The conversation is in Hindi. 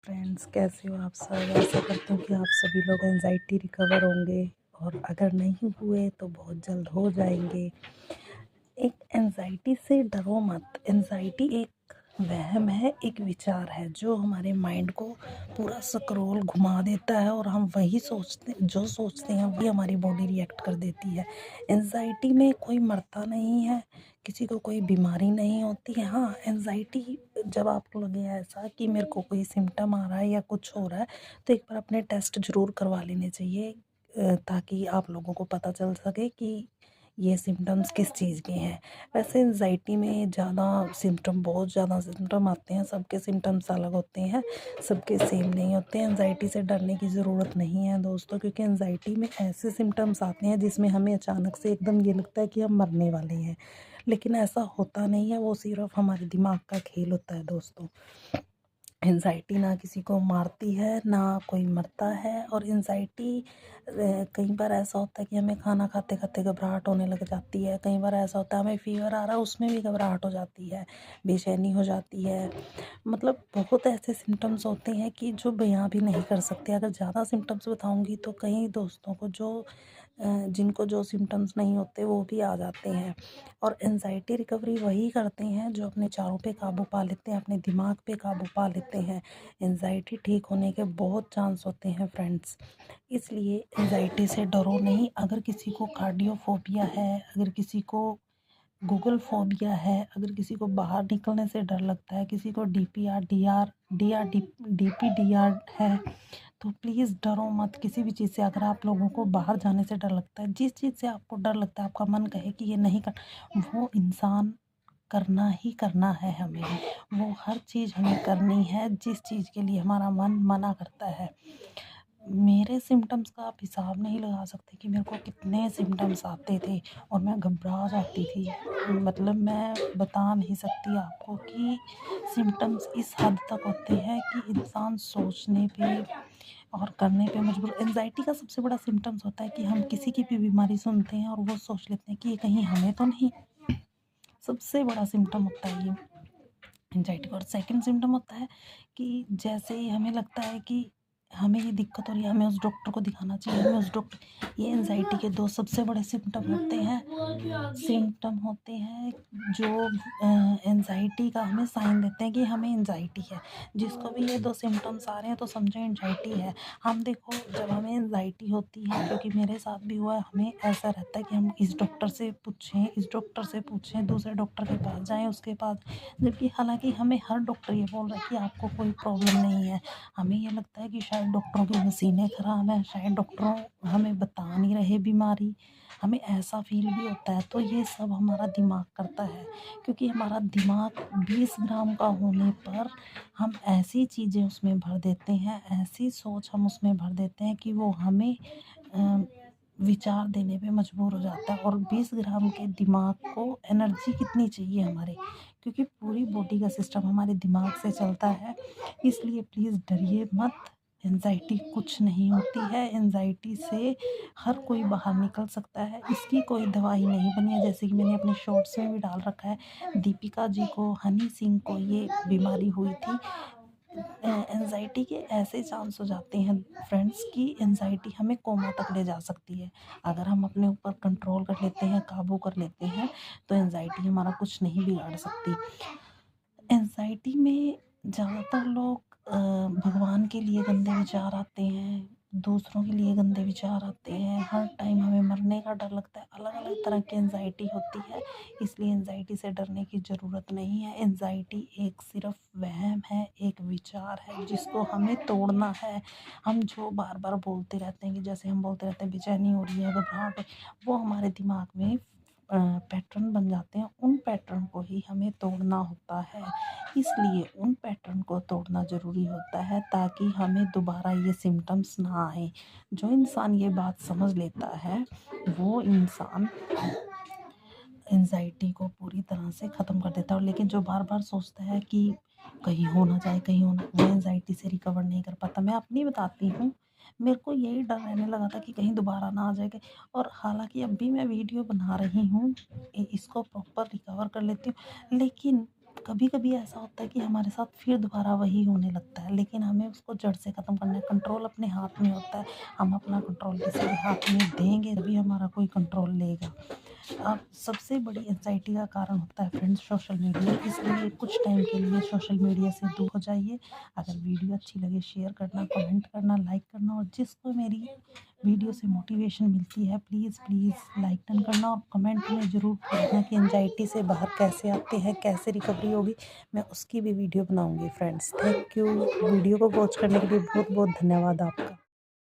फ्रेंड्स, कैसे हो आप सब। आशा करती हूँ कि आप सभी लोग एंजाइटी रिकवर होंगे और अगर नहीं हुए तो बहुत जल्द हो जाएंगे। एक एंजाइटी से डरो मत। एंजाइटी एक वहम है, एक विचार है जो हमारे माइंड को पूरा स्क्रोल घुमा देता है और हम वही सोचते हैं वही हमारी बॉडी रिएक्ट कर देती है। एंजाइटी में कोई मरता नहीं है, किसी को कोई बीमारी नहीं होती है। हाँ, एंजाइटी जब आपको लगे ऐसा कि मेरे को कोई सिम्टम आ रहा है या कुछ हो रहा है तो एक बार अपने टेस्ट ज़रूर करवा लेने चाहिए, ताकि आप लोगों को पता चल सके कि ये सिम्टम्स किस चीज़ के हैं। वैसे एंजाइटी में बहुत ज़्यादा सिम्टम आते हैं, सबके सिम्टम्स अलग होते हैं, सबके सेम नहीं होते हैं। एंजाइटी से डरने की ज़रूरत नहीं है दोस्तों, क्योंकि एंजाइटी में ऐसे सिम्टम्स आते हैं जिसमें हमें अचानक से एकदम ये लगता है कि हम मरने वाले हैं, लेकिन ऐसा होता नहीं है। वो सिर्फ हमारे दिमाग का खेल होता है दोस्तों। एंजाइटी ना किसी को मारती है ना कोई मरता है। और एंजाइटी कई बार ऐसा होता है कि हमें खाना खाते खाते घबराहट होने लग जाती है। कई बार ऐसा होता है हमें फीवर आ रहा है, उसमें भी घबराहट हो जाती है, बेचैनी हो जाती है। मतलब बहुत ऐसे सिम्टम्स होते हैं कि जो बयां भी नहीं कर सकते। अगर ज़्यादा सिम्टम्स बताऊंगी तो कई दोस्तों को जिनको जो सिम्टम्स नहीं होते वो भी आ जाते हैं। और एंजाइटी रिकवरी वही करते हैं जो अपने चारों पे काबू पा लेते हैं, अपने दिमाग पे काबू पा लेते हैं। एंजाइटी ठीक होने के बहुत चांस होते हैं फ्रेंड्स, इसलिए एंजाइटी से डरो नहीं। अगर किसी को कार्डियोफोबिया है, अगर किसी को गूगल फोबिया है, अगर किसी को बाहर निकलने से डर लगता है, किसी को डीपीआर डीआर डीआर डीपीडीआर है, तो प्लीज़ डरो मत किसी भी चीज़ से। अगर आप लोगों को बाहर जाने से डर लगता है, जिस चीज़ से आपको डर लगता है, आपका मन कहे कि ये नहीं कर, वो इंसान करना ही करना है हमें। वो हर चीज़ हमें करनी है जिस चीज़ के लिए हमारा मन मना करता है। मेरे सिम्टम्स का आप हिसाब नहीं लगा सकते कि मेरे को कितने सिम्टम्स आते थे और मैं घबरा जाती थी। मतलब मैं बता नहीं सकती आपको कि सिम्टम्स इस हद तक होते हैं कि इंसान सोचने पे और करने पे मजबूर। एंजाइटी का सबसे बड़ा सिम्टम्स होता है कि हम किसी की भी बीमारी सुनते हैं और वो सोच लेते हैं कि ये कहीं हमें तो नहीं। सबसे बड़ा सिम्टम होता है ये एंजाइटी का। और सेकंड सिम्टम होता है कि जैसे ही हमें लगता है कि हमें ये दिक्कत हो रही है, हमें उस डॉक्टर को दिखाना चाहिए, हमें उस डॉक्टर। ये एंजाइटी के दो सबसे बड़े सिम्टम होते हैं जो एंजाइटी का हमें साइन देते हैं कि हमें एंजाइटी है। जिसको भी ये दो सिम्टम्स आ रहे हैं तो समझो एंजाइटी है। हम देखो, जब हमें एंजाइटी होती है, क्योंकि मेरे साथ भी हुआ है, हमें ऐसा रहता है कि हम इस डॉक्टर से पूछें, इस डॉक्टर से पूछें, दूसरे डॉक्टर के पास जाएं, उसके पास। जबकि हालांकि हमें हर डॉक्टर ये बोल रहा है कि आपको कोई प्रॉब्लम नहीं है। हमें ये लगता है कि शायद डॉक्टरों के मशीनें ख़राब हैं, शायद डॉक्टरों हमें बता नहीं रहे बीमारी, हमें ऐसा फील भी होता है। तो ये सब हमारा दिमाग करता है, क्योंकि हमारा दिमाग 20 ग्राम का होने पर हम ऐसी चीज़ें उसमें भर देते हैं, ऐसी सोच हम उसमें भर देते हैं कि वो हमें विचार देने पे मजबूर हो जाता है। और 20 ग्राम के दिमाग को एनर्जी कितनी चाहिए हमारे, क्योंकि पूरी बॉडी का सिस्टम हमारे दिमाग से चलता है। इसलिए प्लीज़ डरिए मत। एंजाइटी कुछ नहीं होती है। एंजाइटी से हर कोई बाहर निकल सकता है, इसकी कोई दवाई नहीं बनी है। जैसे कि मैंने अपने शॉर्ट्स में भी डाल रखा है, दीपिका जी को, हनी सिंह को ये बीमारी हुई थी। एंजाइटी के ऐसे चांस हो जाते हैं फ्रेंड्स कि एंजाइटी हमें कोमा तक ले जा सकती है। अगर हम अपने ऊपर कंट्रोल कर लेते हैं, काबू कर लेते हैं, तो एंजाइटी हमारा कुछ नहीं बिगाड़ सकती। एंजाइटी में ज़्यादातर लोग भगवान के लिए गंदे विचार आते हैं, दूसरों के लिए गंदे विचार आते हैं, हर टाइम हमें मरने का डर लगता है। अलग अलग तरह की एंजाइटी होती है, इसलिए एंजाइटी से डरने की ज़रूरत नहीं है। एंजाइटी एक सिर्फ वहम है, एक विचार है जिसको हमें तोड़ना है। हम जो बार बार बोलते रहते हैं, कि जैसे हम बोलते रहते हैं बेचैनी हो रही है, घबराहट है, वो हमारे दिमाग में पैटर्न बन जाते हैं। उन पैटर्न को ही हमें तोड़ना होता है। इसलिए उन पैटर्न को तोड़ना ज़रूरी होता है, ताकि हमें दोबारा ये सिम्टम्स ना आए। जो इंसान ये बात समझ लेता है, वो इंसान एंजाइटी को पूरी तरह से ख़त्म कर देता है। और लेकिन जो बार बार सोचता है कि कहीं हो ना जाए, कहीं हो ना, वो एंजाइटी से रिकवर नहीं कर पाता। मैं अपनी बताती हूँ, मेरे को यही डर रहने लगा था कि कहीं दोबारा ना आ जाए। और हालांकि अब भी मैं वीडियो बना रही हूँ, इसको प्रॉपर रिकवर कर लेती हूँ, लेकिन कभी कभी ऐसा होता है कि हमारे साथ फिर दोबारा वही होने लगता है, लेकिन हमें उसको जड़ से ख़त्म करना है। कंट्रोल अपने हाथ में होता है, हम अपना कंट्रोल किसी के हाथ में देंगे तभी हमारा कोई कंट्रोल लेगा। अब सबसे बड़ी एंग्जाइटी का कारण होता है फ्रेंड्स सोशल मीडिया, इसलिए कुछ टाइम के लिए सोशल मीडिया से दूर हो जाइए। अगर वीडियो अच्छी लगे शेयर करना, कमेंट करना, लाइक करना, और जिसको मेरी वीडियो से मोटिवेशन मिलती है प्लीज़ प्लीज़ लाइक डन करना, और कमेंट में ज़रूर पूछना कि एंग्जाइटी से बाहर कैसे आते हैं, कैसे रिकवरी होगी। मैं उसकी भी वीडियो बनाऊंगी फ्रेंड्स। थैंक यू, वीडियो को वॉच करने के लिए बहुत बहुत धन्यवाद आपका।